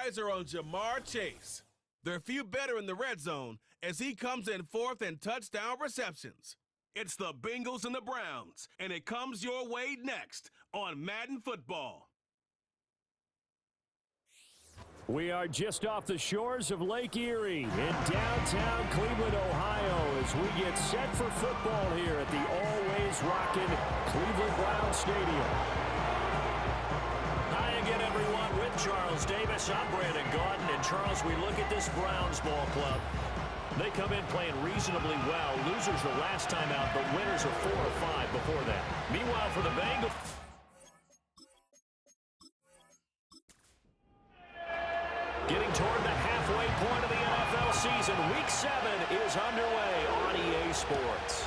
eyes are on Jamar Chase. There are few better in the red zone as he comes in fourth in touchdown receptions. It's the Bengals and the Browns, and it comes your way next on Madden Football. We are just off the shores of Lake Erie in downtown Cleveland, Ohio, as we get set for football here at the always rockin' Cleveland Browns Stadium. Hi again, everyone. With Charles Davis, I'm Brandon Gaudin. And Charles, we look at this Browns ball club. They come in playing reasonably well. Losers the last time out, but winners are 4 or 5 before that. Meanwhile, for the Bengals, getting toward the halfway point of the NFL season, Week 7 is underway on EA Sports.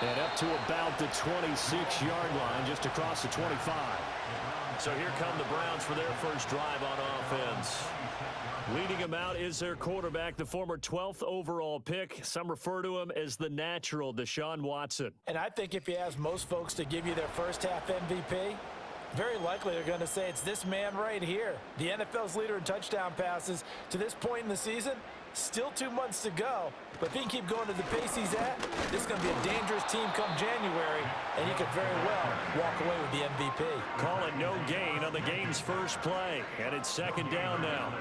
And up to about the 26-yard line, just across the 25. So here come the Browns for their first drive on offense. Leading him out is their quarterback, the former 12th overall pick. Some refer to him as the natural Deshaun Watson. And I think if you ask most folks to give you their first half MVP, very likely they're going to say it's this man right here. The NFL's leader in touchdown passes to this point in the season. Still 2 months to go. But if he can keep going to the pace he's at, this is going to be a dangerous team come January, and he could very well walk away with the MVP. Call it no gain on the game's first play, and it's second down now.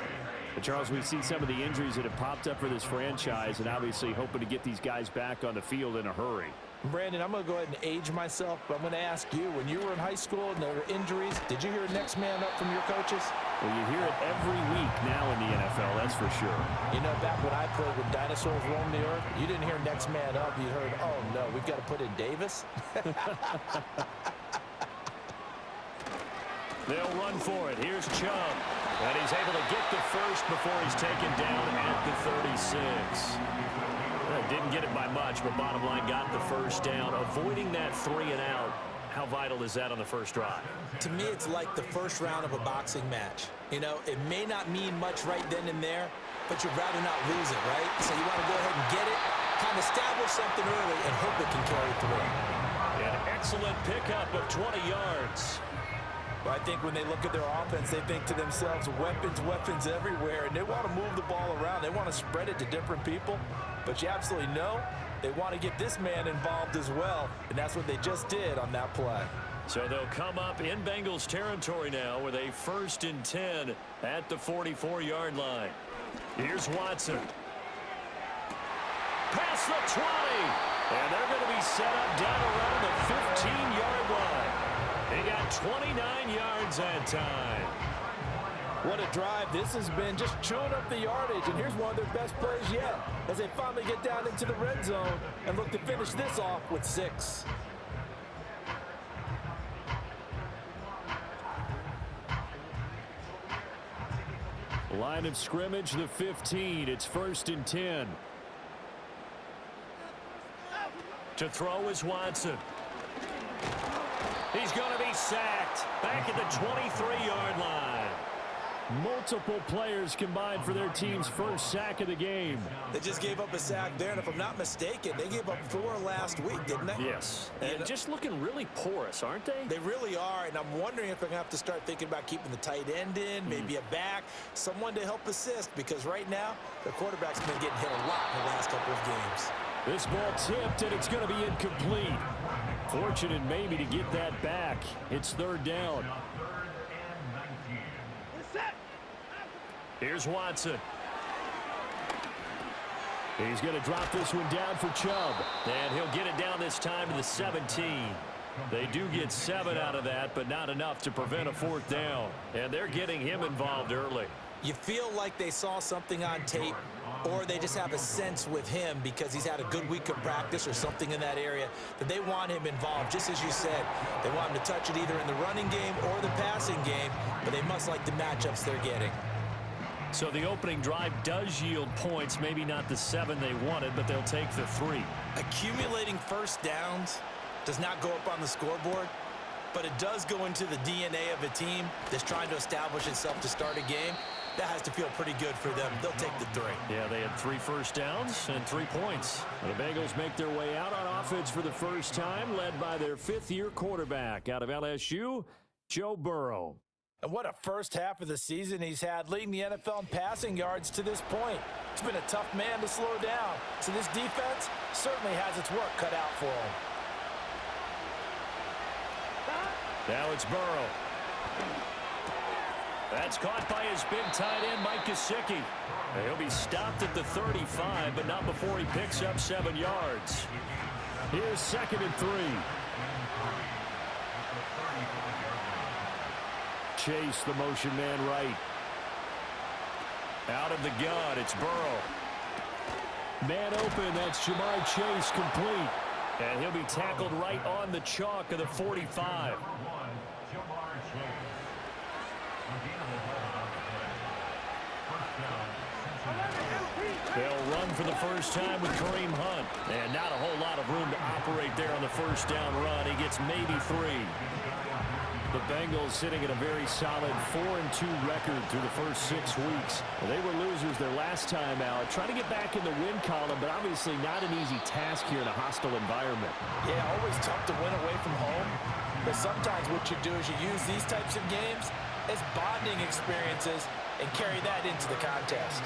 But Charles, we've seen some of the injuries that have popped up for this franchise, and obviously hoping to get these guys back on the field in a hurry. Brandon, I'm going to go ahead and age myself, but I'm going to ask you, when you were in high school and there were injuries, did you hear next man up from your coaches? Well, you hear it every week now in the NFL, that's for sure. You know, back when I played when dinosaurs roamed the earth, you didn't hear next man up. You heard, oh, no, we've got to put in Davis. They'll run for it. Here's Chubb. And he's able to get the first before he's taken down at the 36. Didn't get it by much, but bottom line got the first down. Avoiding that 3 and out. How vital is that on the first drive? To me, it's like the first round of a boxing match. You know, it may not mean much right then and there, but you'd rather not lose it, right? So you want to go ahead and get it, kind of establish something early, and hope it can carry through. An excellent pickup of 20 yards. Well, I think when they look at their offense, they think to themselves, weapons everywhere, and they want to move the ball around. They want to spread it to different people, but you absolutely know they want to get this man involved as well, and that's what they just did on that play. So they'll come up in Bengals territory now with a 1st and 10 at the 44-yard line. Here's Watson. Past the 20, and they're going to be set up down around the 15-yard line. They got 29 yards that time. What a drive this has been, just chewing up the yardage, and here's one of their best plays yet as they finally get down into the red zone and look to finish this off with 6. Line of scrimmage, the 15. It's 1st and 10. To throw is Watson. He's going to be sacked back at the 23-yard line. Multiple players combined for their team's first sack of the game. They just gave up a sack there, and if I'm not mistaken, they gave up 4 last week, didn't they? Yes. And just looking really porous, aren't they? They really are, and I'm wondering if they're going to have to start thinking about keeping the tight end in, maybe a back, someone to help assist, because right now, their quarterback's been getting hit a lot in the last couple of games. This ball tipped, and it's going to be incomplete. Fortunate maybe to get that back. It's 3rd down. Here's Watson. He's going to drop this one down for Chubb. And he'll get it down this time to the 17. They do get 7 out of that, but not enough to prevent a 4th down. And they're getting him involved early. You feel like they saw something on tape, or they just have a sense with him because he's had a good week of practice or something in that area that they want him involved. Just as you said, they want him to touch it either in the running game or the passing game, but they must like the matchups they're getting. So the opening drive does yield points, maybe not the 7 they wanted, but they'll take the 3. Accumulating first downs does not go up on the scoreboard, but it does go into the DNA of a team that's trying to establish itself to start a game. That has to feel pretty good for them. They'll take the 3. Yeah, they had 3 first downs and 3 points. The Bengals make their way out on offense for the first time, led by their 5th-year quarterback out of LSU. Joe Burrow. And what a first half of the season he's had, leading the NFL in passing yards to this point. He's been a tough man to slow down, so this defense certainly has its work cut out for him. Now it's Burrow. That's caught by his big tight end, Mike Gesicki. He'll be stopped at the 35, but not before he picks up 7 yards. Here's 2nd and 3. Chase, the motion man right. Out of the gun, it's Burrow. Man open, that's Jamar Chase, complete. And he'll be tackled right on the chalk of the 45. They'll run for the first time with Kareem Hunt. And not a whole lot of room to operate there on the first down run. He gets maybe 3. The Bengals sitting at a very solid 4-2 record through the first 6 weeks. They were losers their last time out, trying to get back in the win column, but obviously not an easy task here in a hostile environment. Yeah, always tough to win away from home, but sometimes what you do is you use these types of games as bonding experiences and carry that into the contest.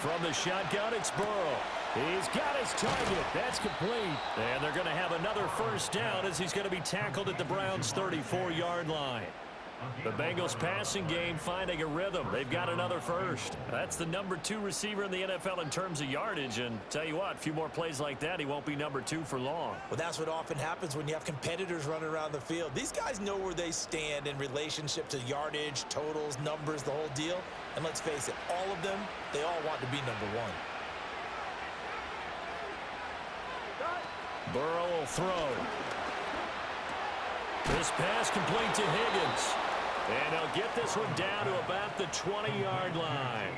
From the shotgun, it's Burrow. He's got his target. That's complete. And they're going to have another first down as he's going to be tackled at the Browns' 34-yard line. The Bengals passing game finding a rhythm. They've got another first. That's the number 2 receiver in the NFL in terms of yardage. And tell you what, a few more plays like that, he won't be number 2 for long. Well, that's what often happens when you have competitors running around the field. These guys know where they stand in relationship to yardage, totals, numbers, the whole deal. And let's face it, all of them, they all want to be number 1. Burrow will throw. This pass complete to Higgins. And he'll get this one down to about the 20-yard line.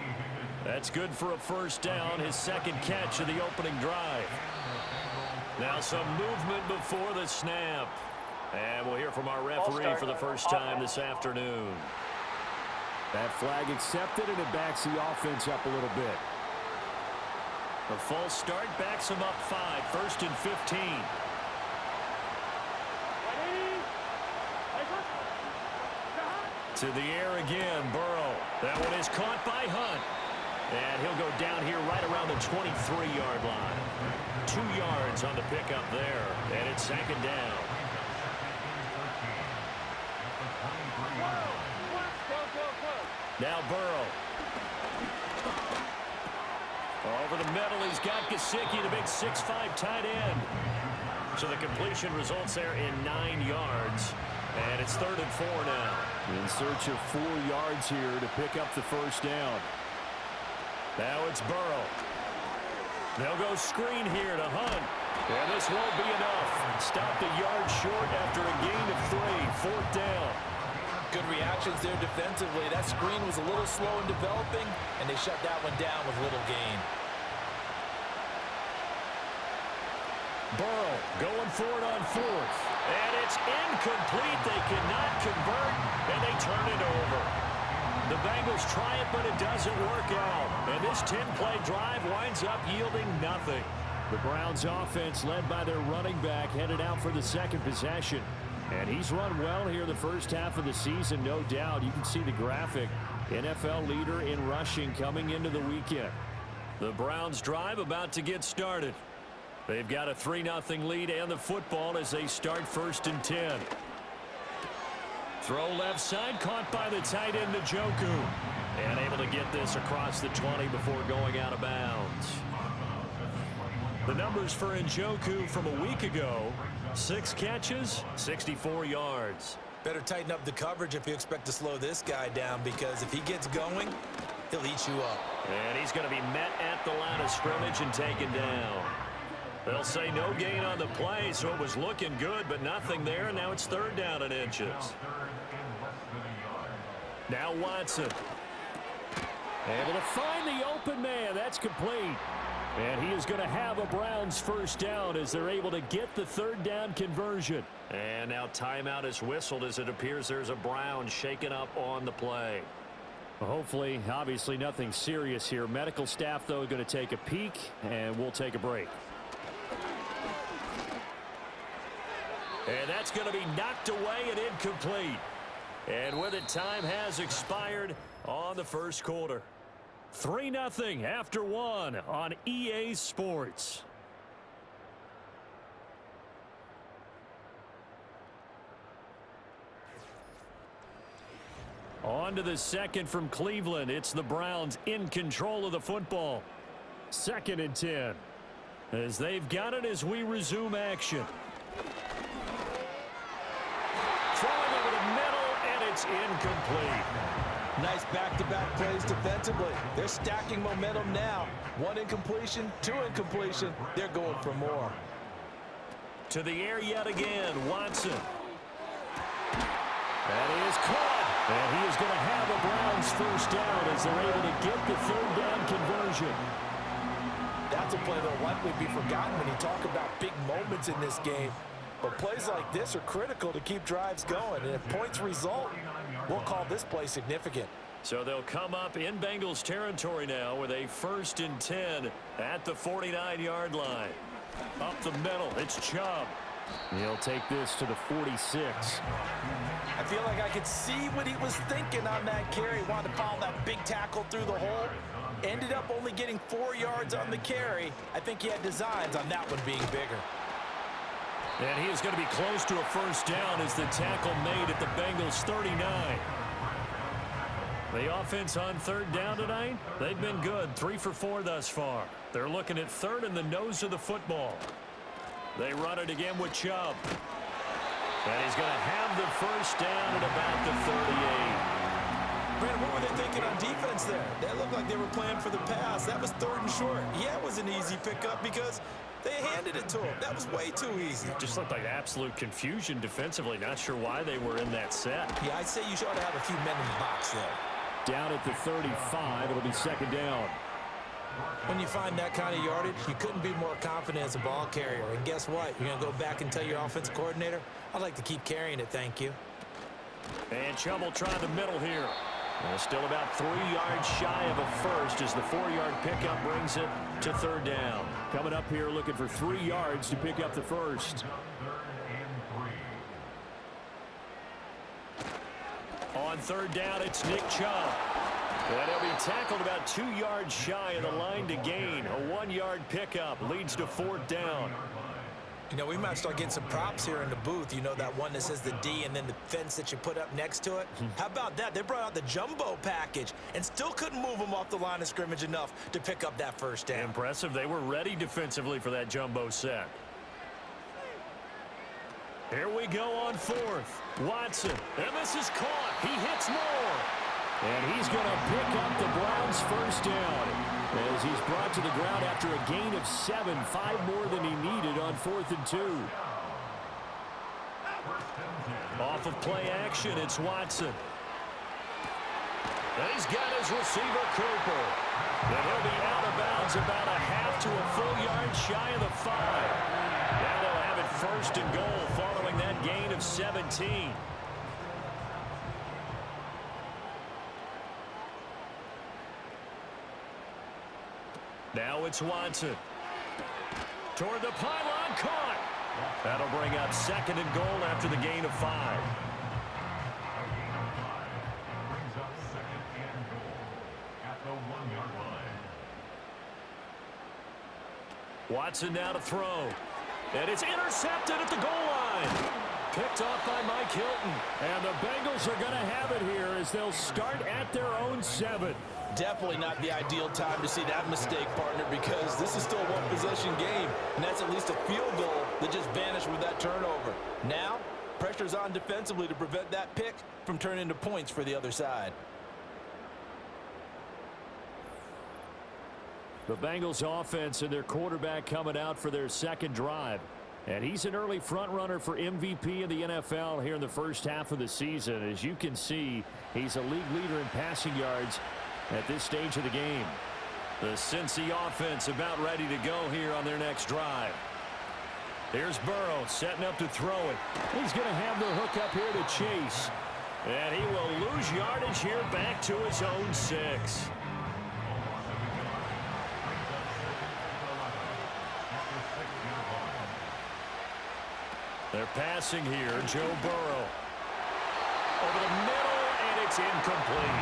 That's good for a first down, his 2nd catch of the opening drive. Now some movement before the snap. And we'll hear from our referee for the first time this afternoon. That flag accepted, and it backs the offense up a little bit. The false start backs him up 5, 1st and 15. To the air again, Burrow. That one is caught by Hunt. And he'll go down here right around the 23-yard line. 2 yards on the pickup there, and it's 2nd down. Now Burrow. Over the middle, he's got Gesicki, the big 6'5" tight end. So the completion results there in 9 yards. And it's 3rd and 4 now. In search of 4 yards here to pick up the first down. Now it's Burrow. They'll go screen here to Hunt. And this won't be enough. Stopped a yard short after a gain of 3. 4th down. Good reactions there defensively. That screen was a little slow in developing, and they shut that one down with little gain. Burrow going for it on 4th. And it's incomplete. They cannot convert, and they turn it over. The Bengals try it, but it doesn't work out. And this 10-play drive winds up yielding nothing. The Browns offense, led by their running back, headed out for the 2nd possession. And he's run well here the first half of the season, no doubt. You can see the graphic. NFL leader in rushing coming into the weekend. The Browns drive about to get started. They've got a 3-0 lead and the football as they start 1st and 10. Throw left side, caught by the tight end, Njoku. And able to get this across the 20 before going out of bounds. The numbers for Njoku from a week ago: 6 catches, 64 yards. Better tighten up the coverage if you expect to slow this guy down, because if he gets going, he'll eat you up. And he's going to be met at the line of scrimmage and taken down. They'll say no gain on the play, so it was looking good, but nothing there, and now it's 3rd down and inches. Now Watson. Able to find the open man. That's complete. And he is going to have a Browns first down as they're able to get the 3rd down conversion. And now timeout is whistled as it appears there's a Brown shaken up on the play. Hopefully, obviously nothing serious here. Medical staff, though, going to take a peek, and we'll take a break. And that's going to be knocked away and incomplete. And with it, time has expired on the first quarter. 3-0 after 1 on EA Sports. On to the second from Cleveland. It's the Browns in control of the football. 2nd and 10. As they've got it as we resume action. Throwing over the middle, and it's incomplete. Nice back-to-back plays defensively. They're stacking momentum now. 1 incompletion, 2 incompletion. They're going for more. To the air yet again, Watson. That is caught. And he is going to have a Browns first down as they're able to get the 3rd down conversion. That's a play that will likely be forgotten when you talk about big moments in this game. But plays like this are critical to keep drives going. And if points result, we'll call this play significant. So they'll come up in Bengals territory now with a 1st and 10 at the 49-yard line. Up the middle, it's Chubb. He'll take this to the 46. I feel like I could see what he was thinking on that carry. He wanted to follow that big tackle through the hole. Ended up only getting 4 yards on the carry. I think he had designs on that one being bigger. And he is going to be close to a first down as the tackle made at the Bengals 39. The offense on 3rd down tonight, they've been good. 3 for 4 thus far. They're looking at 3rd and the nose of the football. They run it again with Chubb. And he's going to have the first down at about the 38. Brandon, what were they thinking on defense there? That looked like they were playing for the pass. That was 3rd and short. Yeah, it was an easy pickup because they handed it to him. That was way too easy. Just looked like absolute confusion defensively. Not sure why they were in that set. Yeah, I'd say you ought to have a few men in the box there. Down at the 35, it'll be 2nd down. When you find that kind of yardage, you couldn't be more confident as a ball carrier. And guess what? You're going to go back and tell your offensive coordinator, I'd like to keep carrying it, thank you. And Chubb will try the middle here. Well, still about 3 yards shy of a first as the 4-yard pickup brings it to 3rd down. Coming up here looking for 3 yards to pick up the first. On 3rd down, it's Nick Chubb. And he'll be tackled about 2 yards shy of the line to gain. A 1-yard pickup leads to 4th down. You know, we might start getting some props here in the booth. You know, that one that says the D and then the fence that you put up next to it? How about that? They brought out the jumbo package and still couldn't move them off the line of scrimmage enough to pick up that first down. Impressive. They were ready defensively for that jumbo set. Here we go on 4th. Watson. And this is caught. He hits more. And he's going to pick up the Browns first down as he's brought to the ground after a gain of 7, 5 more than he needed on 4th and 2. Off of play action, it's Watson. And he's got his receiver, Cooper. And he'll be out of bounds about a half to a full yard shy of the 5. Now they'll have it 1st and goal following that gain of 17. Now it's Watson. Toward the pylon, caught. That'll bring up 2nd and goal after the gain of 5. Watson now to throw. And it's intercepted at the goal line. Picked off by Mike Hilton. And the Bengals are going to have it here as they'll start at their own 7. Definitely not the ideal time to see that mistake, partner, because this is still a one-possession game, and that's at least a field goal that just vanished with that turnover. Now, pressure's on defensively to prevent that pick from turning into points for the other side. The Bengals offense and their quarterback coming out for their 2nd drive. And he's an early front runner for MVP in the NFL here in the first half of the season. As you can see, he's a league leader in passing yards at this stage of the game. The Cincy offense about ready to go here on their next drive. Here's Burrow setting up to throw it. He's going to have the hook up here to Chase. And he will lose yardage here back to his own 6. They're passing here. Joe Burrow. Over the middle, and it's incomplete.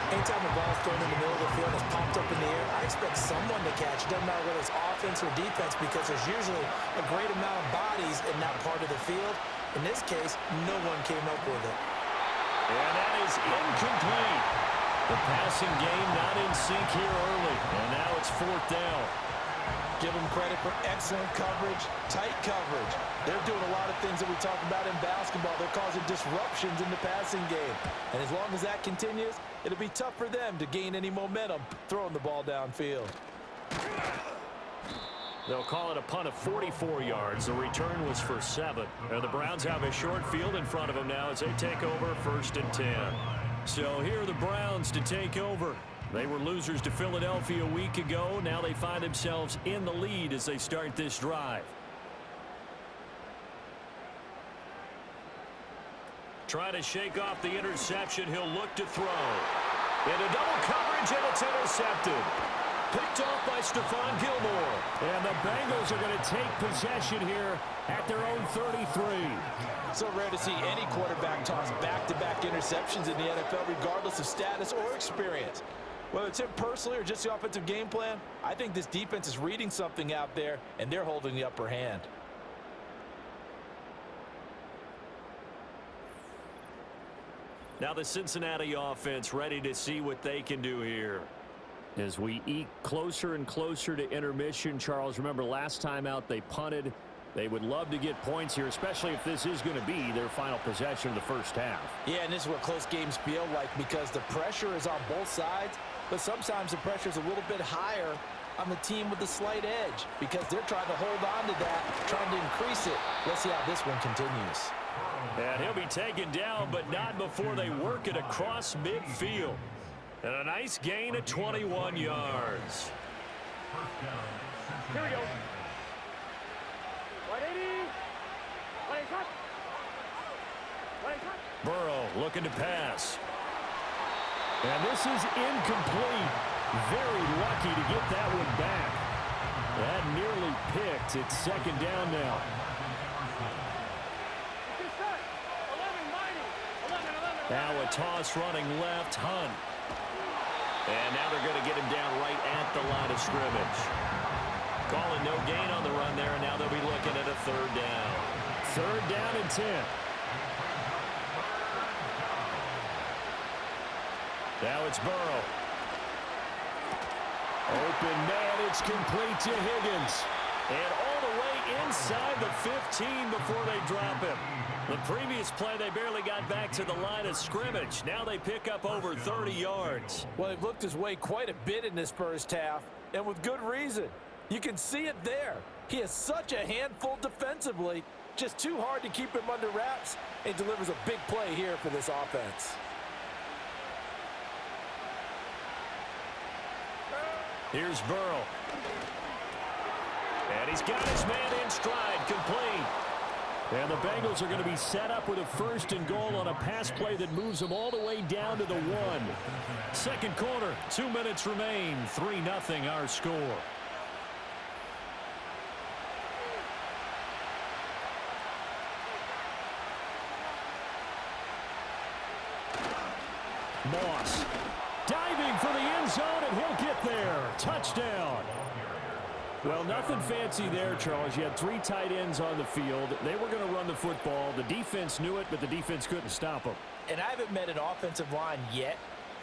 Anytime the ball's thrown in the middle of the field and it's popped up in the air, I expect someone to catch. It doesn't matter whether it's offense or defense because there's usually a great amount of bodies in that part of the field. In this case, no one came up with it. And that is incomplete. The passing game not in sync here early, and now it's 4th down. Give them credit for excellent coverage, tight coverage. They're doing a lot of things that we talk about in basketball. They're causing disruptions in the passing game. And as long as that continues, it'll be tough for them to gain any momentum throwing the ball downfield. They'll call it a punt of 44 yards. The return was for 7. And the Browns have a short field in front of them now as they take over 1st and 10. So here are the Browns to take over. They were losers to Philadelphia a week ago. Now they find themselves in the lead as they start this drive. Trying to shake off the interception. He'll look to throw. Into double coverage, and it's intercepted. Picked off by Stephon Gilmore. And the Bengals are going to take possession here at their own 33. So rare to see any quarterback toss back-to-back interceptions in the NFL, regardless of status or experience. Whether it's him personally or just the offensive game plan, I think this defense is reading something out there, and they're holding the upper hand. Now the Cincinnati offense ready to see what they can do here. As we eke closer and closer to intermission, Charles, remember last time out they punted. They would love to get points here, especially if this is going to be their final possession of the first half. Yeah, and this is what close games feel like because the pressure is on both sides, but sometimes the pressure is a little bit higher on the team with the slight edge because they're trying to hold on to that, trying to increase it. Let's see how this one continues. And he'll be taken down, but not before they work it across midfield. And a nice gain of 21 yards. Here we go. 180. Play cut. Play cut. Burrow looking to pass. And this is incomplete. Very lucky to get that one back. That nearly picked. It's 2nd down now. Now a toss running left, Hunt. And now they're going to get him down right at the line of scrimmage. Calling no gain on the run there, and now they'll be looking at a 3rd down. 3rd down and 10. Now it's Burrow. Open man, it's complete to Higgins. And all the way inside the 15 before they drop him. The previous play, they barely got back to the line of scrimmage. Now they pick up over 30 yards. Well, they've looked his way quite a bit in this first half, and with good reason. You can see it there. He is such a handful defensively. Just too hard to keep him under wraps, and delivers a big play here for this offense. Here's Burrow. And he's got his man in stride, complete. And the Bengals are going to be set up with a 1st and goal on a pass play that moves them all the way down to the 1. 2nd quarter, 2 minutes remain. 3-0 our score. Moss diving for the end zone, and he'll get there. Touchdown. Well, nothing fancy there, Charles. You had 3 tight ends on the field. They were going to run the football. The defense knew it, but the defense couldn't stop them. And I haven't met an offensive line yet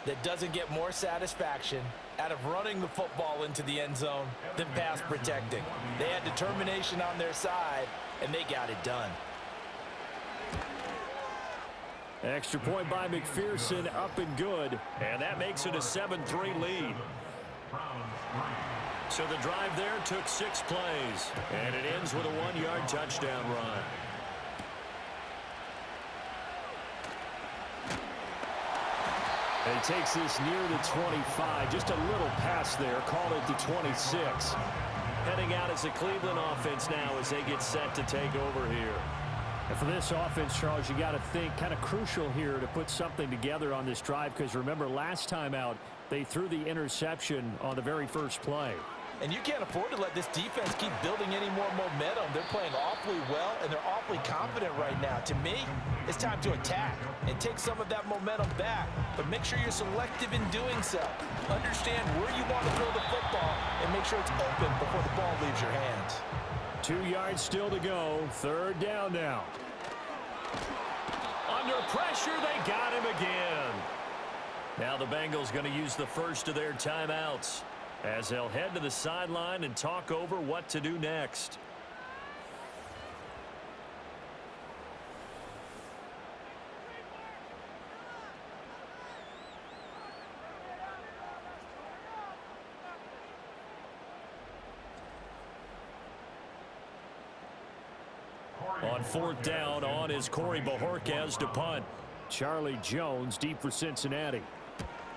that doesn't get more satisfaction out of running the football into the end zone than pass protecting. They had determination on their side, and they got it done. Extra point by McPherson, up and good. And that makes it a 7-3 lead. So the drive there took 6 plays. And it ends with a 1-yard touchdown run. And he takes this near the 25. Just a little pass there. Call it the 26. Heading out as the Cleveland offense now as they get set to take over here. And for this offense, Charles, you got to think kind of crucial here to put something together on this drive because remember last time out, they threw the interception on the very first play. And you can't afford to let this defense keep building any more momentum. They're playing awfully well, and they're awfully confident right now. To me, it's time to attack and take some of that momentum back. But make sure you're selective in doing so. Understand where you want to throw the football and make sure it's open before the ball leaves your hands. 2 yards still to go. Third down now. Under pressure, they got him again. Now the Bengals going to use the first of their timeouts as they'll head to the sideline and talk over what to do next. On fourth down, on is Corey Bojorquez to punt. Charlie Jones deep for Cincinnati.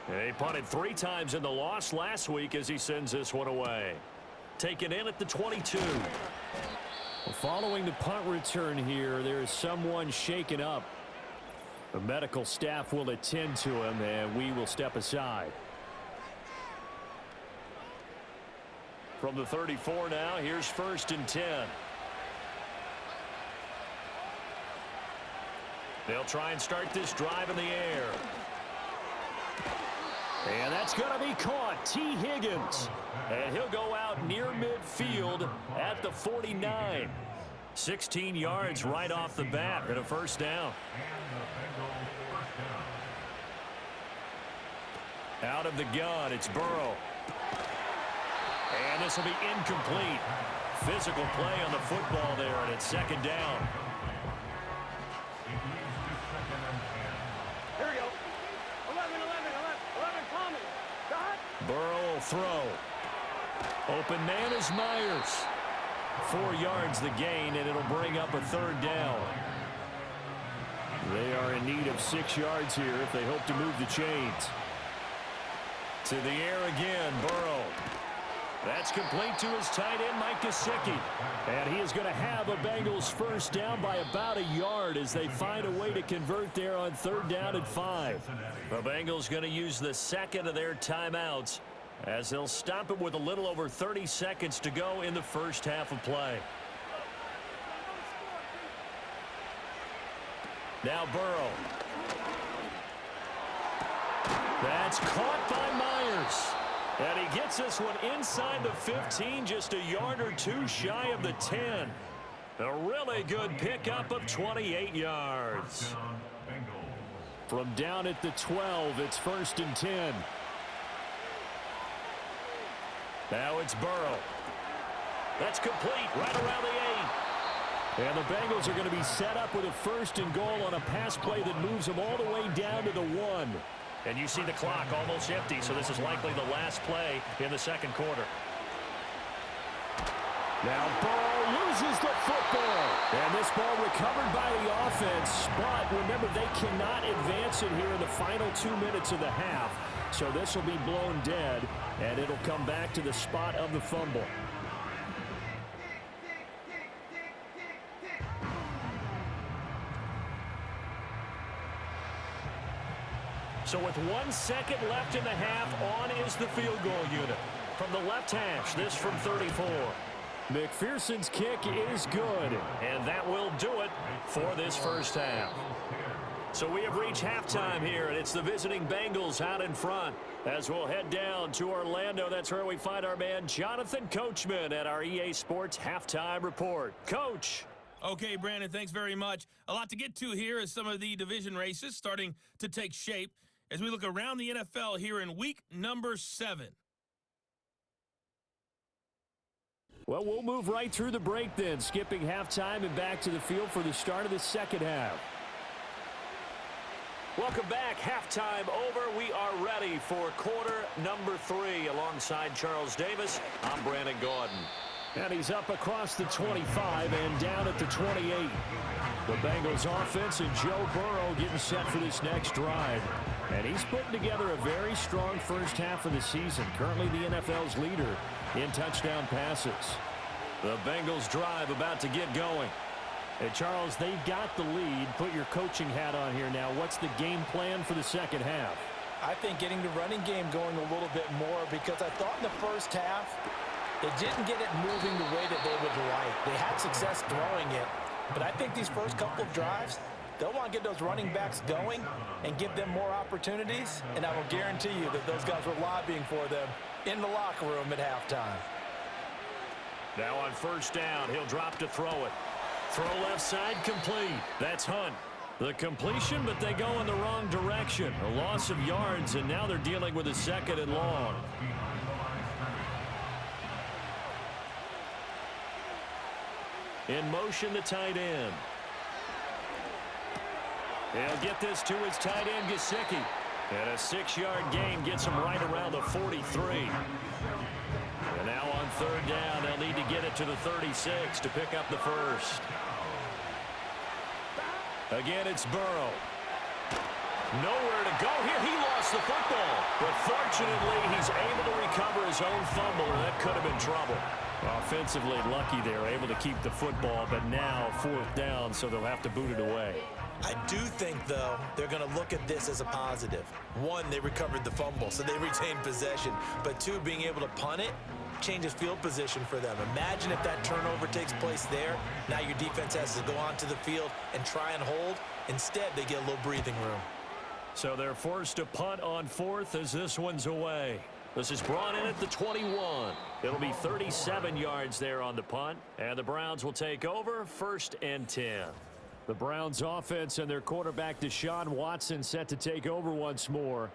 He punted 3 times in the loss last week as he sends this one away. Taken in at the 22. Following the punt return here, there is someone shaken up. The medical staff will attend to him, and we will step aside. From the 34 now, here's 1st and 10. They'll try and start this drive in the air. And that's going to be caught. T. Higgins. And he'll go out near midfield at the 49. 16 yards right off the bat and a first down. Out of the gun, it's Burrow. And this will be incomplete. Physical play on the football there, and it's 2nd down. Here we go. 11 coming. Burrow will throw. Open man is Myers. 4 yards the gain, and it'll bring up a 3rd down. They are in need of 6 yards here if they hope to move the chains. To the air again, Burrow. That's complete to his tight end, Mike Gesicki. And he is going to have a Bengals first down by about a yard as they find a way to convert there on 3rd down and 5. The Bengals going to use the second of their timeouts as they'll stop it with a little over 30 seconds to go in the first half of play. Now Burrow. That's caught by Myers. And he gets this one inside the 15, just a yard or 2 shy of the 10. A really good pickup of 28 yards. From down at the 12, it's 1st and 10. Now it's Burrow. That's complete right around the 8. And the Bengals are going to be set up with a 1st and goal on a pass play that moves them all the way down to the 1. And you see the clock almost empty, so this is likely the last play in the 2nd quarter. Now Burrow loses the football. And this ball recovered by the offense. But remember, they cannot advance it here in the final 2 minutes of the half. So this will be blown dead, and it'll come back to the spot of the fumble. So with 1 second left in the half, on is the field goal unit. From the left hash, this from 34. McPherson's kick is good, and that will do it for this first half. So we have reached halftime here, and it's the visiting Bengals out in front. As we'll head down to Orlando, that's where we find our man Jonathan Coachman at our EA Sports Halftime Report. Coach. Okay, Brandon, thanks very much. A lot to get to here as some of the division races starting to take shape as we look around the NFL here in week number 7. Well, we'll move right through the break then, skipping halftime and back to the field for the start of the second half. Welcome back. Halftime over. We are ready for quarter number 3. Alongside Charles Davis, I'm Brandon Gordon. And he's up across the 25 and down at the 28. The Bengals offense and Joe Burrow getting set for this next drive. And he's putting together a very strong first half of the season. Currently the NFL's leader in touchdown passes. The Bengals drive about to get going. Hey, Charles, they've got the lead. Put your coaching hat on here now. What's the game plan for the second half? I think getting the running game going a little bit more, because I thought in the first half They didn't get it moving the way that they would like. They had success throwing it, but I think these first couple of drives, they'll want to get those running backs going and give them more opportunities, and I will guarantee you that those guys were lobbying for them in the locker room at halftime. Now on first down, he'll drop to throw it. Throw left side, complete. That's Hunt. The completion, but they go in the wrong direction. A loss of yards, and now they're dealing with a 2nd and long. In motion, the tight end. He'll get this to his tight end, Gesicki. And a 6-yard gain gets him right around the 43. And now on third down, they'll need to get it to the 36 to pick up the first. Again, it's Burrow. Nowhere to go here. He lost the football. But fortunately, he's able to recover his own fumble, or that could have been trouble. Offensively lucky they were able to keep the football, but now 4th down, so they'll have to boot it away. I do think, though, they're going to look at this as a positive. 1, they recovered the fumble, so they retained possession. But 2, being able to punt it changes field position for them. Imagine if that turnover takes place there. Now your defense has to go onto the field and try and hold. Instead, they get a little breathing room. So they're forced to punt on 4th as this one's away. This is brought in at the 21. It'll be 37 yards there on the punt, and the Browns will take over 1st and 10. The Browns offense and their quarterback Deshaun Watson set to take over once more.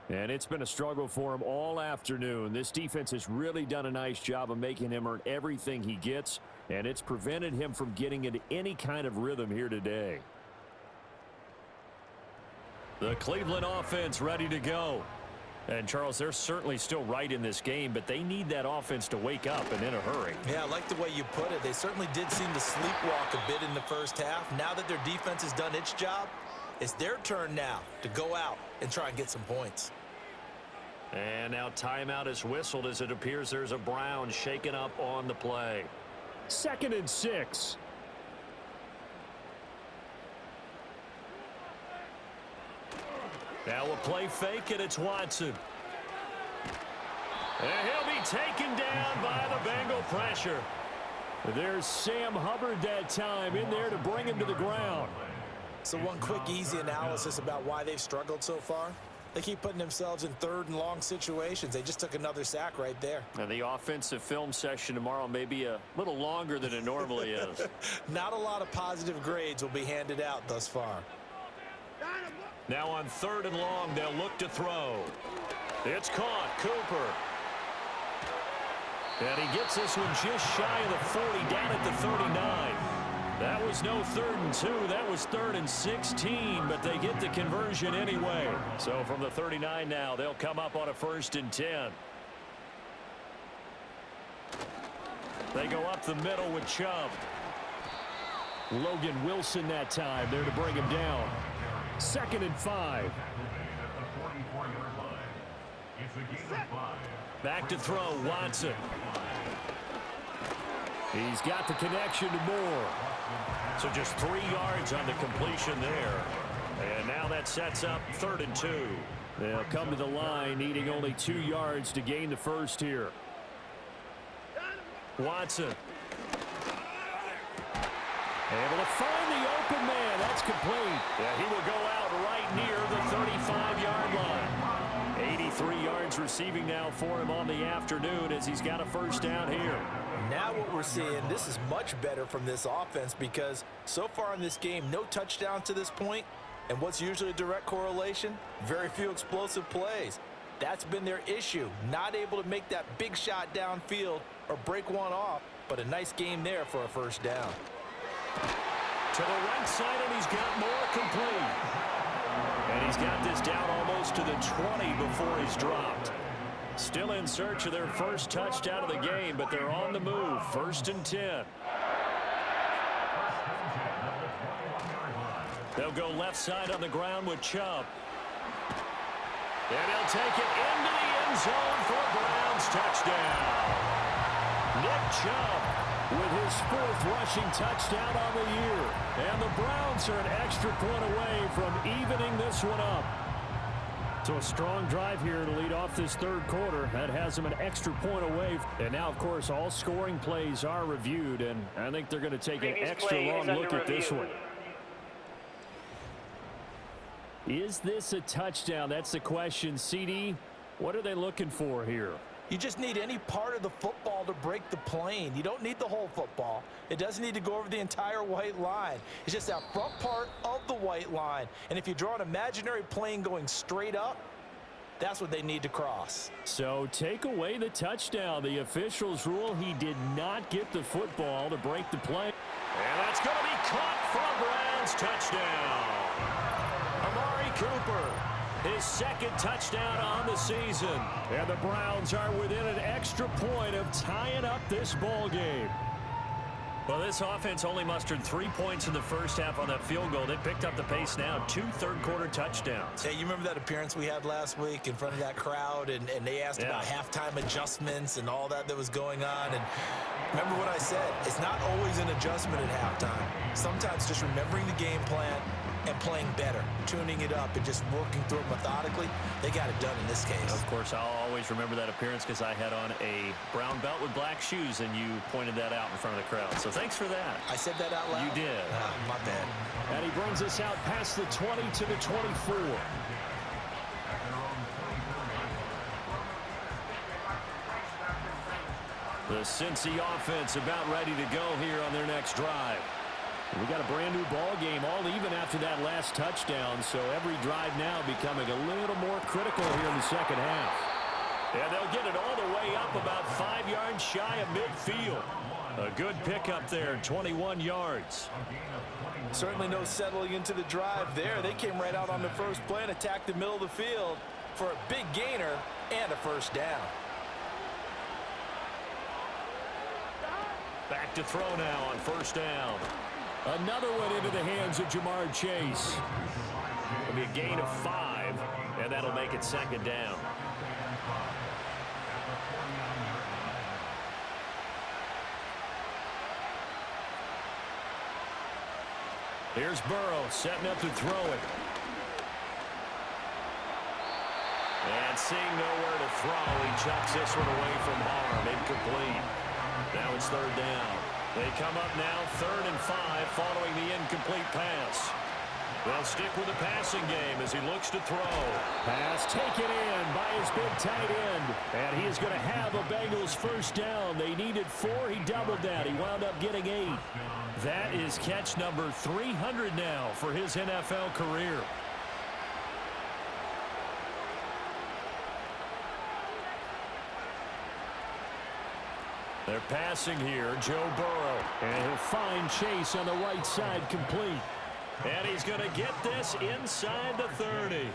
And it's been a struggle for him all afternoon. This defense has really done a nice job of making him earn everything he gets, and it's prevented him from getting into any kind of rhythm here today. The Cleveland offense ready to go. And, Charles, they're certainly still right in this game, but they need that offense to wake up and in a hurry. Yeah, I like the way you put it. They certainly did seem to sleepwalk a bit in the first half. Now that their defense has done its job, it's their turn now to go out and try and get some points. And now timeout is whistled as it appears there's a Brown shaken up on the play. 2nd and 6. Now a play fake, and it's Watson. And he'll be taken down by the Bengal pressure. There's Sam Hubbard that time in there to bring him to the ground. So one quick, easy analysis about why they've struggled so far. They keep putting themselves in 3rd and long situations. They just took another sack right there. And the offensive film session tomorrow may be a little longer than it normally is. Not a lot of positive grades will be handed out thus far. Now on 3rd and long, they'll look to throw. It's caught. Cooper. And he gets this one just shy of the 40, down at the 39. That was no 3rd and 2. That was 3rd and 16, but they get the conversion anyway. So from the 39 now, they'll come up on a 1st and 10. They go up the middle with Chubb. Logan Wilson that time there to bring him down. 2nd and 5. Back to throw, Watson. He's got the connection to Moore. So just 3 yards on the completion there. And now that sets up 3rd and 2. They'll come to the line needing only 2 yards to gain the first here. Watson. Able to find the open man. That's complete. Yeah, he will go out right near the 35-yard line. 83 yards receiving now for him on the afternoon as he's got a 1st down here. Now what we're seeing, this is much better from this offense because so far in this game, no touchdown to this point. And what's usually a direct correlation? Very few explosive plays. That's been their issue. Not able to make that big shot downfield or break one off, but a nice game there for a 1st down. To the right side, and he's got more complete. And he's got this down almost to the 20 before he's dropped. Still in search of their first touchdown of the game, but they're on the move. 1st and 10. They'll go left side on the ground with Chubb. And he'll take it into the end zone for a Browns touchdown. Nick Chubb with his 4th rushing touchdown on the year. And the Browns are an extra point away from evening this one up. So a strong drive here to lead off this third quarter. That has them an extra point away. And now, of course, all scoring plays are reviewed, and I think they're going to take an extra long look at this one. Is this a touchdown? That's the question. CD, what are they looking for here? You just need any part of the football to break the plane. You don't need the whole football. It doesn't need to go over the entire white line. It's just that front part of the white line. And if you draw an imaginary plane going straight up, that's what they need to cross. So take away the touchdown. The officials rule he did not get the football to break the play. And that's going to be caught for a Browns touchdown. Amari Cooper, his second touchdown on the season. And the Browns are within an extra point of tying up this ball game. Well, this offense only mustered 3 points in the first half on that field goal. They picked up the pace now. 2 third-quarter touchdowns. Hey, you remember that appearance we had last week in front of that crowd, and they asked about halftime adjustments and all that was going on. And remember what I said. It's not always an adjustment at halftime. Sometimes just remembering the game plan and playing better, tuning it up, and just working through it methodically. They got it done in this case. Of course, I'll always remember that appearance because I had on a brown belt with black shoes, and you pointed that out in front of the crowd. So thanks for that. I said that out loud? You did. My bad. And he brings us out past the 20 to the 24. The Cincy offense about ready to go here on their next drive. We got a brand new ball game, all even after that last touchdown, so every drive now becoming a little more critical here in the second half. And they'll get it all the way up about 5 yards shy of midfield. A good pickup there, 21 yards. Certainly no settling into the drive there. They came right out on the first play and attacked the middle of the field for a big gainer and a first down. Back to throw now on first down. Another one into the hands of Jamar Chase. It'll be a gain of 5, and that'll make it second down. Here's Burrow setting up to throw it. And seeing nowhere to throw, he chucks this one away from harm. Incomplete. Now it's third down. They come up now 3rd and 5 following the incomplete pass. They'll stick with the passing game as he looks to throw. Pass taken in by his big tight end. And he is going to have a Bengals first down. They needed 4. He doubled that. He wound up getting 8. That is catch number 300 now for his NFL career. They're passing here, Joe Burrow. And he'll find Chase on the right side complete. And he's going to get this inside the 30.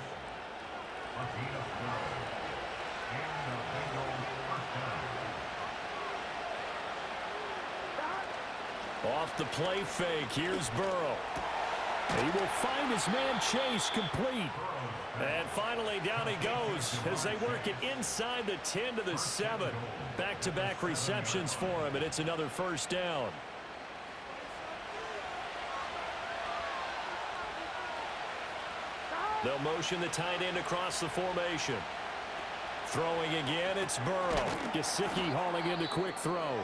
Off the play fake, here's Burrow. He will find his man Chase complete. And finally, down he goes as they work it inside the 10 to the 7. Back-to-back receptions for him, and it's another first down. They'll motion the tight end across the formation. Throwing again, it's Burrow. Gesicki hauling in the quick throw.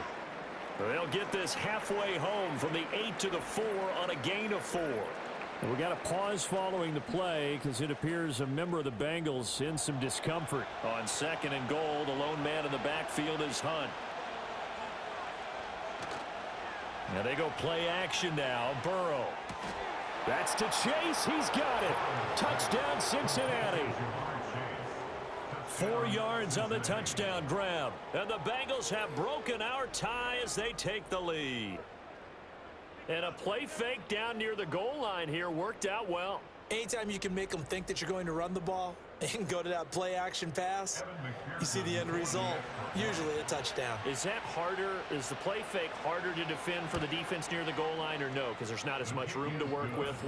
They'll get this halfway home from the 8 to the 4 on a gain of 4. We got a pause following the play because it appears a member of the Bengals in some discomfort. On 2nd and goal, the lone man in the backfield is Hunt. Now they go play action now. Burrow. That's to Chase. He's got it. Touchdown, Cincinnati. 4 yards on the touchdown grab. And the Bengals have broken our tie as they take the lead. And a play fake down near the goal line here worked out well. Anytime you can make them think that you're going to run the ball and go to that play action pass, you see the end result, usually a touchdown. Is that harder? Is the play fake harder to defend for the defense near the goal line or no? Because there's not as much room to work with.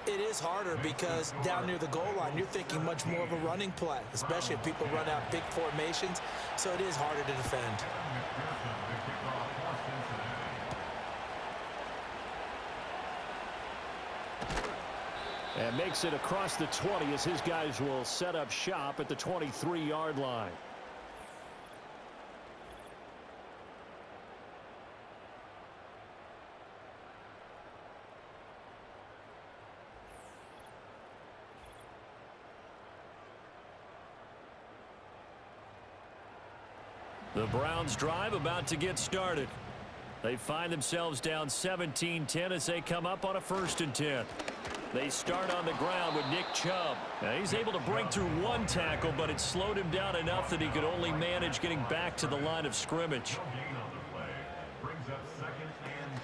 It is harder because down near the goal line, you're thinking much more of a running play, especially if people run out big formations. So it is harder to defend. And makes it across the 20 as his guys will set up shop at the 23-yard line. The Browns drive about to get started. They find themselves down 17-10 as they come up on a 1st and 10. They start on the ground with Nick Chubb. Now he's able to break through one tackle, but it slowed him down enough that he could only manage getting back to the line of scrimmage.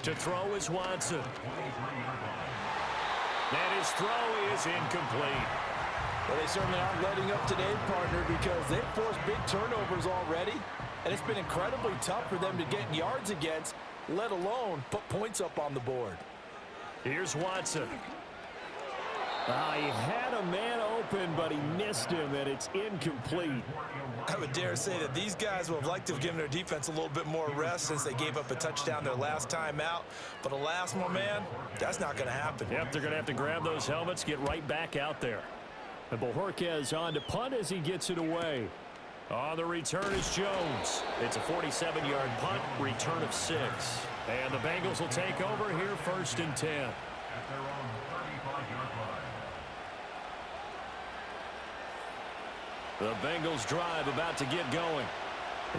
To throw is Watson. And his throw is incomplete. Well, they certainly aren't letting up today, partner, because they've forced big turnovers already, and it's been incredibly tough for them to get yards against, let alone put points up on the board. Here's Watson. He had a man open, but he missed him, and it's incomplete. I would dare say that these guys would have liked to have given their defense a little bit more rest since they gave up a touchdown their last time out. But alas, my man, that's not going to happen. Yep, they're going to have to grab those helmets, get right back out there. And Bojorquez on to punt as he gets it away. On the return is Jones. It's a 47-yard punt, return of 6. And the Bengals will take over here 1st and 10. The Bengals drive about to get going.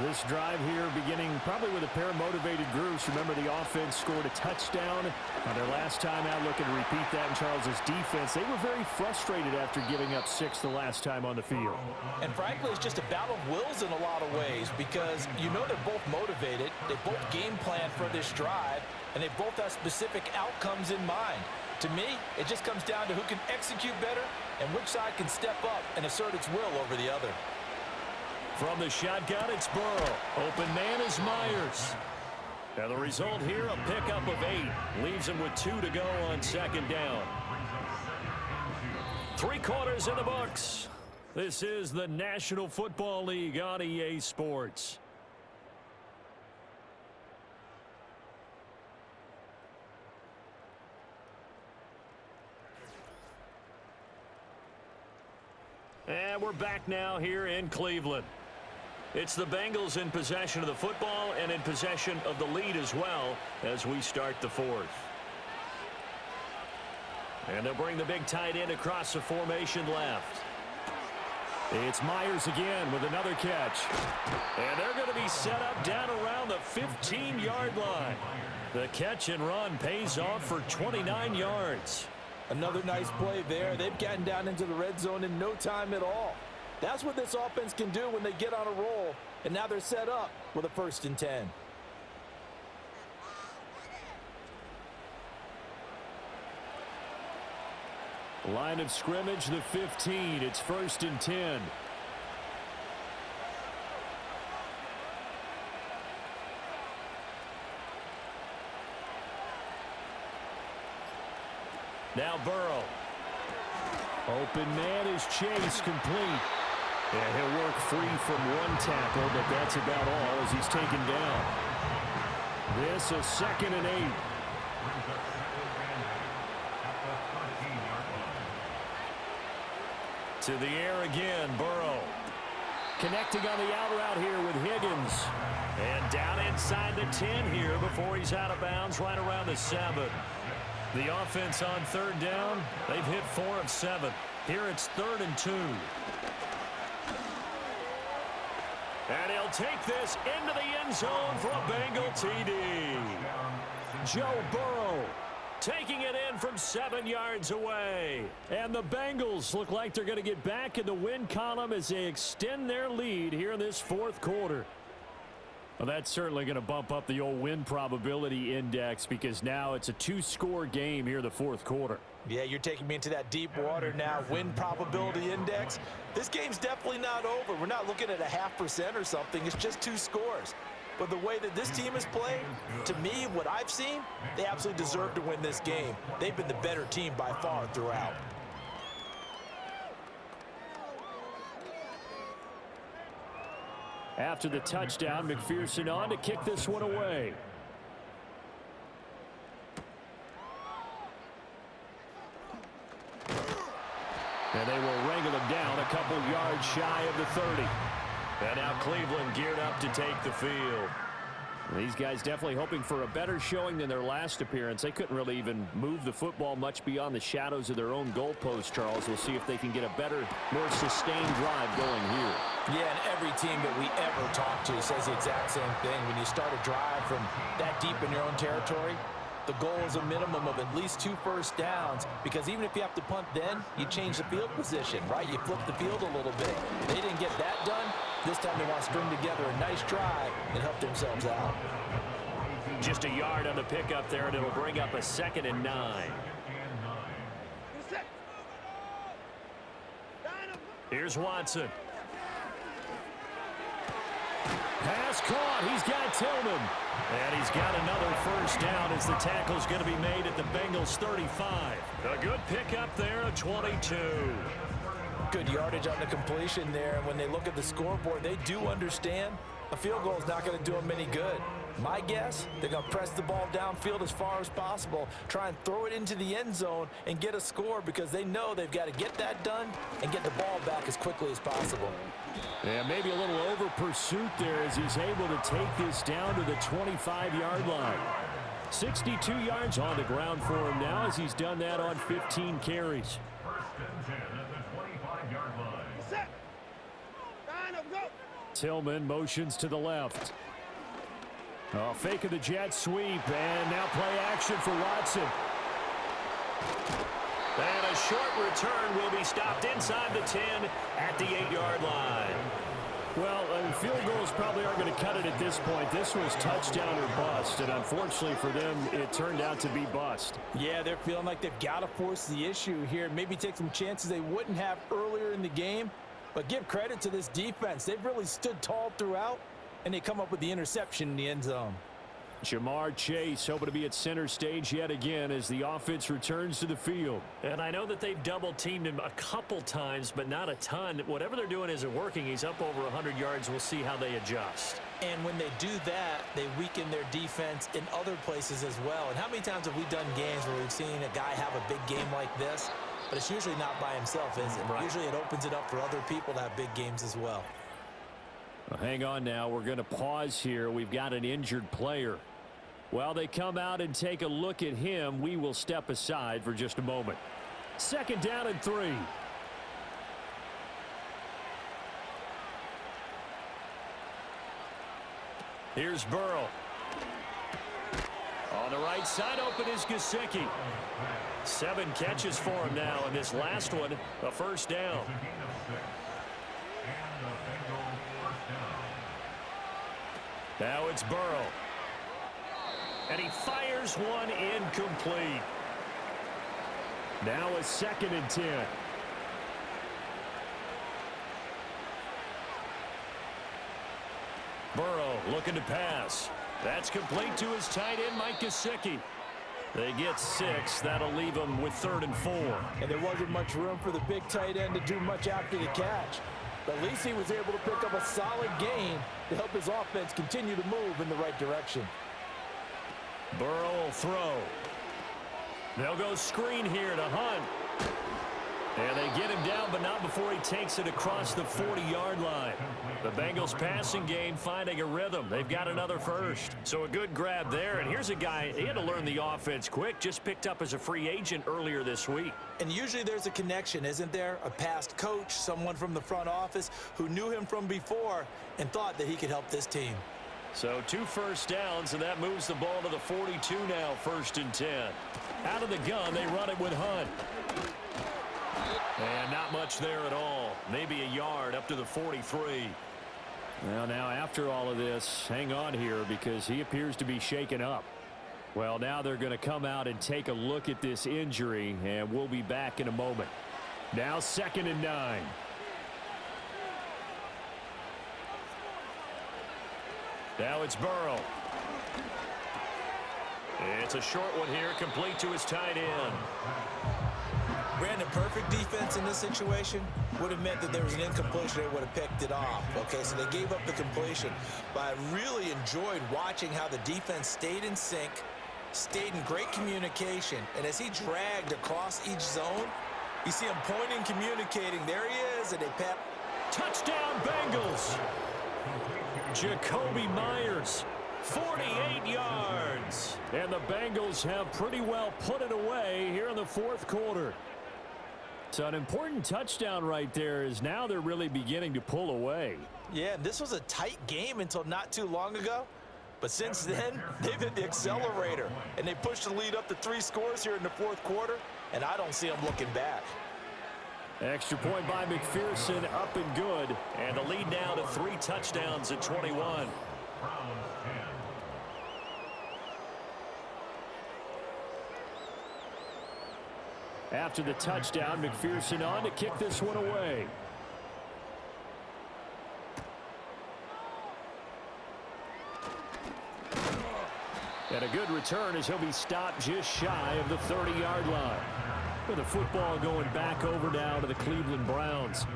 This drive here beginning probably with a pair of motivated groups. Remember, the offense scored a touchdown on their last time out, looking to repeat that in Charles's defense. They were very frustrated after giving up 6 the last time on the field. And frankly, it's just a battle of wills in a lot of ways because you know they're both motivated. They both game plan for this drive, and they both have specific outcomes in mind. To me, it just comes down to who can execute better and which side can step up and assert its will over the other. From the shotgun, it's Burrow. Open man is Myers. And the result here, a pickup of 8. Leaves him with 2 to go on 2nd down. 3 quarters in the books. This is the National Football League on EA Sports. And we're back now here in Cleveland. It's the Bengals in possession of the football and in possession of the lead as well as we start the 4th. And they'll bring the big tight end across the formation left. It's Myers again with another catch. And they're going to be set up down around the 15-yard line. The catch and run pays off for 29 yards. Another nice play there. They've gotten down into the red zone in no time at all. That's what this offense can do when they get on a roll, and now they're set up with a 1st and 10. Line of scrimmage, the 15. It's 1st and 10. Now Burrow. Open man is Chase, complete. And he'll work free from one tackle, but that's about all as he's taken down. This a 2nd and 8. To the air again, Burrow. Connecting on the out route here with Higgins. And down inside the 10 here before he's out of bounds right around the 7. The offense on 3rd down, they've hit 4 of 7. Here it's 3rd and 2. And he'll take this into the end zone for a Bengal TD. Joe Burrow taking it in from 7 yards away. And the Bengals look like they're going to get back in the win column as they extend their lead here in this 4th quarter. Well, that's certainly going to bump up the old win probability index because now it's a 2-score game here in the 4th quarter. Yeah, you're taking me into that deep water now. Win probability index. This game's definitely not over. We're not looking at a 0.5% or something. It's just 2 scores. But the way that this team has played, to me, what I've seen, they absolutely deserve to win this game. They've been the better team by far throughout. After the touchdown, McPherson on to kick this one away. And they will wrangle him down a couple yards shy of the 30. And now Cleveland geared up to take the field. These guys definitely hoping for a better showing than their last appearance. They couldn't really even move the football much beyond the shadows of their own goalpost, Charles. We'll see if they can get a better, more sustained drive going here. Yeah, and every team that we ever talk to says the exact same thing. When you start a drive from that deep in your own territory, the goal is a minimum of at least 2 first downs, because even if you have to punt then, you change the field position, right? You flip the field a little bit. They didn't get that done. This time they want to string together a nice drive and help themselves out. Just a yard on the pickup there, and it'll bring up a 2nd and 9. Here's Watson. Pass caught. He's got Tillman. And he's got another first down as the tackle's going to be made at the Bengals 35. A good pickup there at 22. Good yardage on the completion there. And when they look at the scoreboard, they do understand a field goal is not going to do them any good. My guess, they're going to press the ball downfield as far as possible, try and throw it into the end zone and get a score, because they know they've got to get that done and get the ball back as quickly as possible. Yeah, maybe a little over pursuit there as he's able to take this down to the 25-yard line. 62 yards on the ground for him now as he's done that on 15 carries. Tillman motions to the left. Oh, fake of the jet sweep, and now play action for Watson. And a short return will be stopped inside the 10 at the 8-yard line. Well, field goals probably aren't going to cut it at this point. This was touchdown or bust, and unfortunately for them, it turned out to be bust. Yeah, they're feeling like they've got to force the issue here, maybe take some chances they wouldn't have earlier in the game. But give credit to this defense. They've really stood tall throughout, and they come up with the interception in the end zone. Jamar Chase hoping to be at center stage yet again as the offense returns to the field. And I know that they've double-teamed him a couple times, but not a ton. Whatever they're doing isn't working. He's up over 100 yards. We'll see how they adjust. And when they do that, they weaken their defense in other places as well. And how many times have we done games where we've seen a guy have a big game like this? But it's usually not by himself, is it? Right. Usually it opens it up for other people to have big games as well. Well, hang on now. We're going to pause here. We've got an injured player. While they come out and take a look at him, we will step aside for just a moment. 2nd down and 3. Here's Burrow. On the right side, open is Gesicki. 7 catches for him now, and this last one, a first down. Now it's Burrow. And he fires one incomplete. Now a 2nd and 10. Burrow looking to pass. That's complete to his tight end, Mike Gesicki. They get 6. That'll leave them with 3rd and 4. And there wasn't much room for the big tight end to do much after the catch. But at least he was able to pick up a solid gain to help his offense continue to move in the right direction. Burrow will throw. They'll go screen here to Hunt. And they get him down, but not before he takes it across the 40-yard line. The Bengals passing game finding a rhythm. They've got another first. So a good grab there. And here's a guy, he had to learn the offense quick, just picked up as a free agent earlier this week. And usually there's a connection, isn't there? A past coach, someone from the front office who knew him from before and thought that he could help this team. So 2 first downs, and that moves the ball to the 42 now, 1st and 10. Out of the gun, they run it with Hunt. And not much there at all. Maybe a yard up to the 43. Well, now after all of this, hang on here because he appears to be shaken up. Well, now they're going to come out and take a look at this injury, and we'll be back in a moment. Now 2nd and 9. Now it's Burrow. It's a short one here, complete to his tight end. Brandon, perfect defense in this situation would have meant that there was an incompletion. They would have picked it off. Okay, so they gave up the completion. But I really enjoyed watching how the defense stayed in sync, stayed in great communication. And as he dragged across each zone, You see him pointing, communicating. There he is, and they pat. Touchdown, Bengals. Jacoby Myers, 48 yards. And the Bengals have pretty well put it away here in the fourth quarter. So an important touchdown right there is now they're really beginning to pull away. Yeah, this was a tight game until not too long ago. But since then, they've hit the accelerator, and they pushed the lead up to 3 scores here in the fourth quarter, and I don't see them looking back. Extra point by McPherson, up and good. And the lead now to 3 touchdowns at 21. After the touchdown, McPherson on to kick this one away. And a good return as he'll be stopped just shy of the 30-yard line. With the football going back over now to the Cleveland Browns.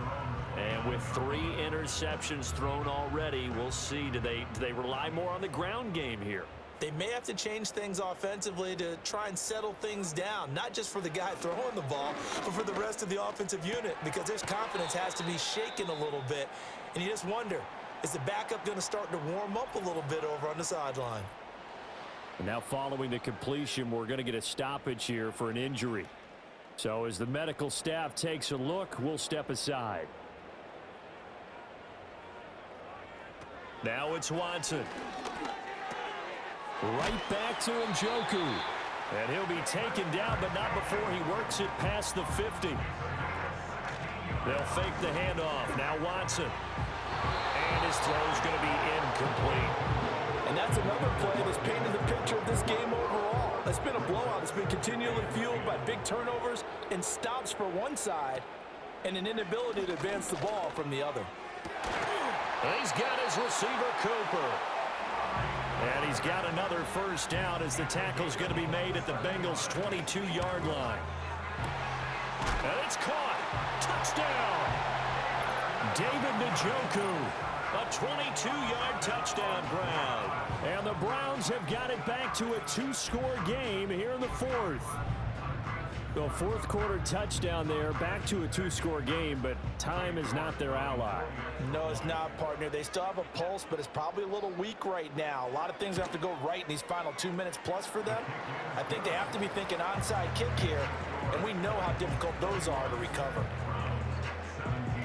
And with 3 interceptions thrown already, we'll see. Do they rely more on the ground game here? They may have to change things offensively to try and settle things down, not just for the guy throwing the ball, but for the rest of the offensive unit, because his confidence has to be shaken a little bit. And you just wonder, is the backup going to start to warm up a little bit over on the sideline? And now following the completion, we're going to get a stoppage here for an injury. So as the medical staff takes a look, we'll step aside. Now it's Watson. Right back to Njoku. And he'll be taken down, but not before he works it past the 50. They'll fake the handoff. Now Watson. And his throw's going to be incomplete. And that's another play that's painted the picture of this game overall. It's been a blowout. It's been continually fueled by big turnovers and stops for one side and an inability to advance the ball from the other. And he's got his receiver, Cooper. And he's got another first down as the tackle's going to be made at the Bengals' 22-yard line. And it's caught. Touchdown. David Njoku. A 22-yard touchdown Brown. And the Browns have got it back to a 2-score game here in the fourth. The fourth quarter touchdown there, back to a 2-score game, but time is not their ally. No, it's not, partner. They still have a pulse, but it's probably a little weak right now. A lot of things have to go right in these final 2 minutes plus for them. I think they have to be thinking onside kick here, and we know how difficult those are to recover.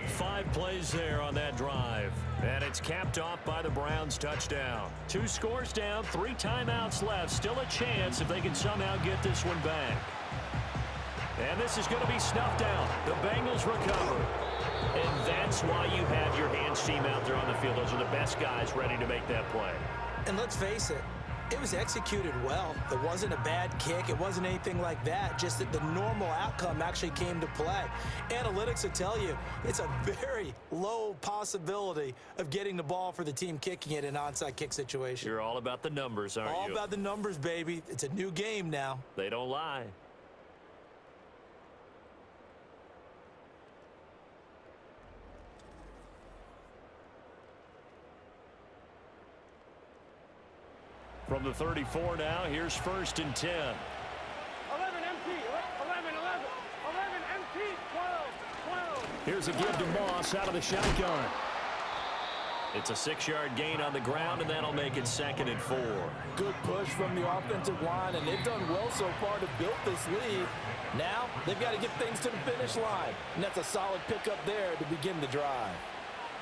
5 plays there on that drive. And it's capped off by the Browns' touchdown. 2 scores down, 3 timeouts left. Still a chance if they can somehow get this one back. And this is going to be snuffed out. The Bengals recover. And that's why you have your hands team out there on the field. Those are the best guys ready to make that play. And let's face it, it was executed well. It wasn't a bad kick. It wasn't anything like that. Just that the normal outcome actually came to play. Analytics will tell you it's a very low possibility of getting the ball for the team kicking it in an onside kick situation. You're all about the numbers, aren't you? All about the numbers, baby. It's a new game now. They don't lie. From the 34 now, here's 1st and 10. 11 MT, 11, 11 MT, 12. Here's a give to Moss out of the shotgun. It's a 6-yard gain on the ground, and that'll make it 2nd and 4. Good push from the offensive line, and they've done well so far to build this lead. Now, they've got to get things to the finish line, and that's a solid pickup there to begin the drive.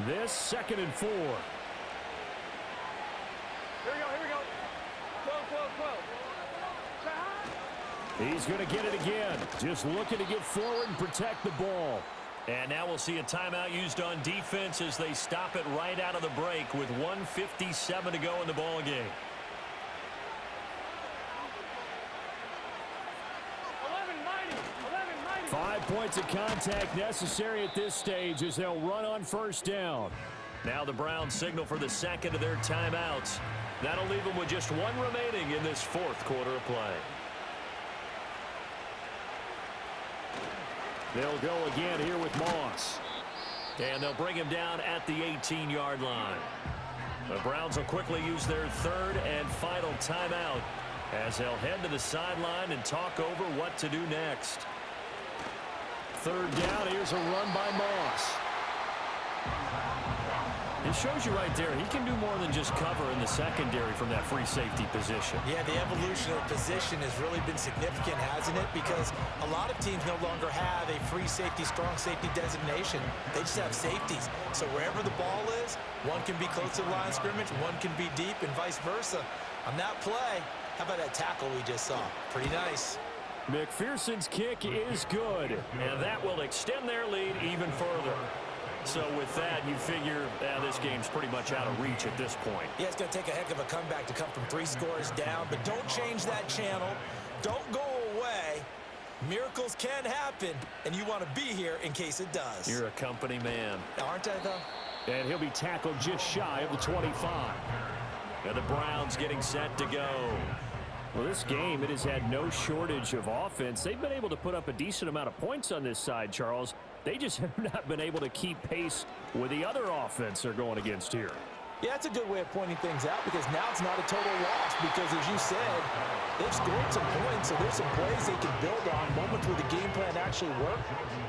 This 2nd and 4. Here we go. 12. He's going to get it again. Just looking to get forward and protect the ball. And now we'll see a timeout used on defense as they stop it right out of the break with 1:57 to go in the ball game. 5 points of contact necessary at this stage as they'll run on 1st down. Now the Browns signal for the 2nd of their timeouts. That'll leave them with just 1 remaining in this 4th quarter of play. They'll go again here with Moss. And they'll bring him down at the 18-yard line. The Browns will quickly use their 3rd and final timeout as they'll head to the sideline and talk over what to do next. third down. Here's a run by Moss. It shows you right there, he can do more than just cover in the secondary from that free safety position. Yeah, the evolution of position has really been significant, hasn't it? Because a lot of teams no longer have a free safety, strong safety designation. They just have safeties. So wherever the ball is, one can be close to the line of scrimmage, one can be deep, and vice versa. On that play, how about that tackle we just saw? Pretty nice. McPherson's kick is good, and that will extend their lead even further. So with that, you figure this game's pretty much out of reach at this point. Yeah, it's going to take a heck of a comeback to come from 3 scores down, but don't change that channel. Don't go away. Miracles can happen, and you want to be here in case it does. You're a company man. Aren't I, though? And he'll be tackled just shy of the 25. And the Browns getting set to go. Well, this game, it has had no shortage of offense. They've been able to put up a decent amount of points on this side, Charles. They just have not been able to keep pace with the other offense they're going against here. Yeah, that's a good way of pointing things out because now it's not a total loss because, as you said, they've scored some points, so there's some plays they can build on, moments where the game plan actually worked.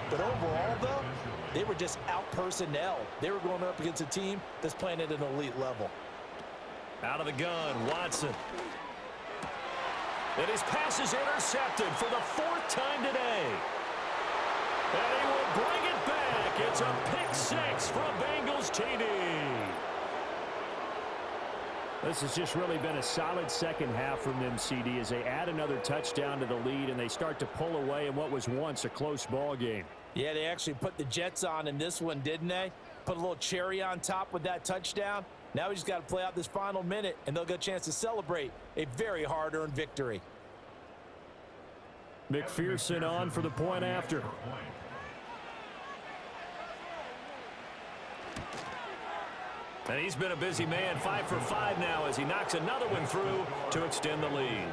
But overall, though, they were just out-personnel. They were going up against a team that's playing at an elite level. Out of the gun, Watson. And his pass is intercepted for the 4th time today. And he will bring it back. It's a pick 6 from Bengals TD. This has just really been a solid second half from them, CD, as they add another touchdown to the lead and they start to pull away in what was once a close ball game. Yeah, they actually put the Jets on in this one, didn't they? Put a little cherry on top with that touchdown. Now we just got to play out this final minute, and they'll get a chance to celebrate a very hard-earned victory. McPherson on for the point after. And he's been a busy man, 5 for 5 now as he knocks another one through to extend the lead.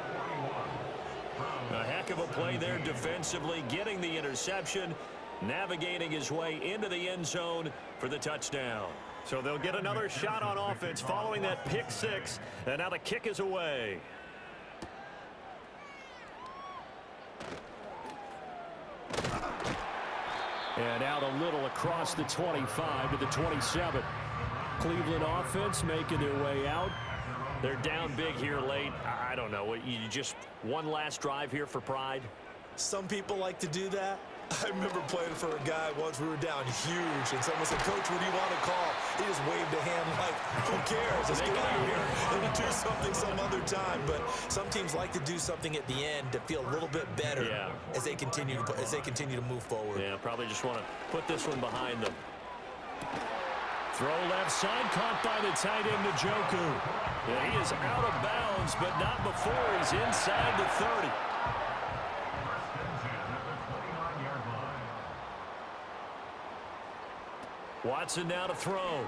A heck of a play there defensively, getting the interception, navigating his way into the end zone for the touchdown. So they'll get another shot on offense following that pick 6, and now the kick is away. And out a little across the 25 to the 27. Cleveland offense making their way out. They're down big here late. I don't know. You just one last drive here for pride? Some people like to do that. I remember playing for a guy once. We were down huge, and someone said, "Coach, what do you want to call?" He just waved a hand like, "Who cares? Let's get out of here and do something some other time." But some teams like to do something at the end to feel a little bit better as they continue to move forward. Yeah, probably just want to put this one behind them. Throw left side, caught by the tight end, Njoku. Yeah, he is out of bounds, but not before he's inside the 30. Watson now to throw.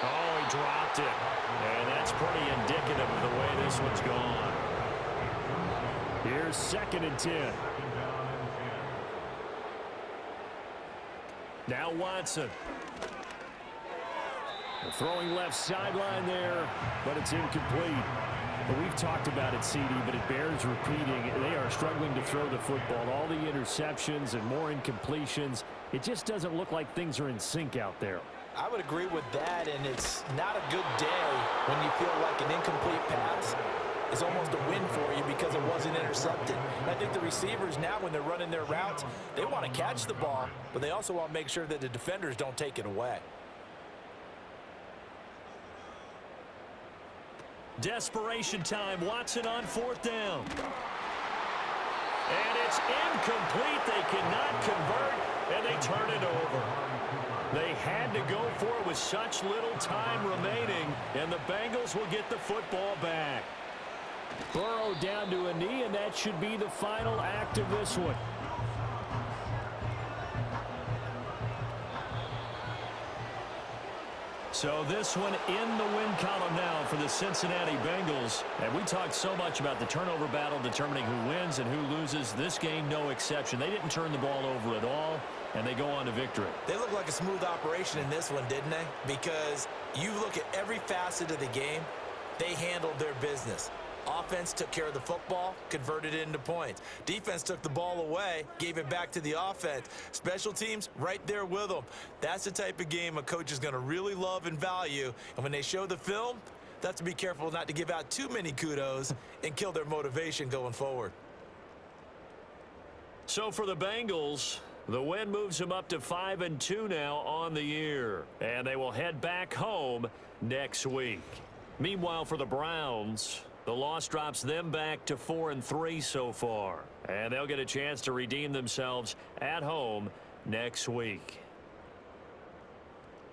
Oh, he dropped it. And that's pretty indicative of the way this one's gone. Here's 2nd and 10. Now Watson. Throwing left sideline there, but it's incomplete. But we've talked about it, CD, but it bears repeating. They are struggling to throw the football. All the interceptions and more incompletions. It just doesn't look like things are in sync out there. I would agree with that, and it's not a good day when you feel like an incomplete pass is almost a win for you because it wasn't intercepted. And I think the receivers now, when they're running their routes, they want to catch the ball, but they also want to make sure that the defenders don't take it away. Desperation time. Watson on 4th down. And it's incomplete. They cannot convert, and they turn it over. They had to go for it with such little time remaining, and the Bengals will get the football back. Burrow down to a knee, and that should be the final act of this one. So this one in the win column now for the Cincinnati Bengals. And we talked so much about the turnover battle determining who wins and who loses. This game, no exception. They didn't turn the ball over at all, and they go on to victory. They look like a smooth operation in this one, didn't they? Because you look at every facet of the game, they handled their business. Offense took care of the football, converted it into points. Defense took the ball away, gave it back to the offense. Special teams, right there with them. That's the type of game a coach is going to really love and value. And when they show the film, they have to be careful not to give out too many kudos and kill their motivation going forward. So for the Bengals, the win moves them up to 5-2 now on the year. And they will head back home next week. Meanwhile, for the Browns, the loss drops them back to 4-3 so far. And they'll get a chance to redeem themselves at home next week.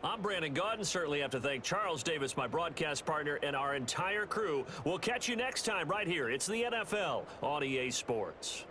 I'm Brandon Gaudin. Certainly have to thank Charles Davis, my broadcast partner, and our entire crew. We'll catch you next time right here. It's the NFL on EA Sports.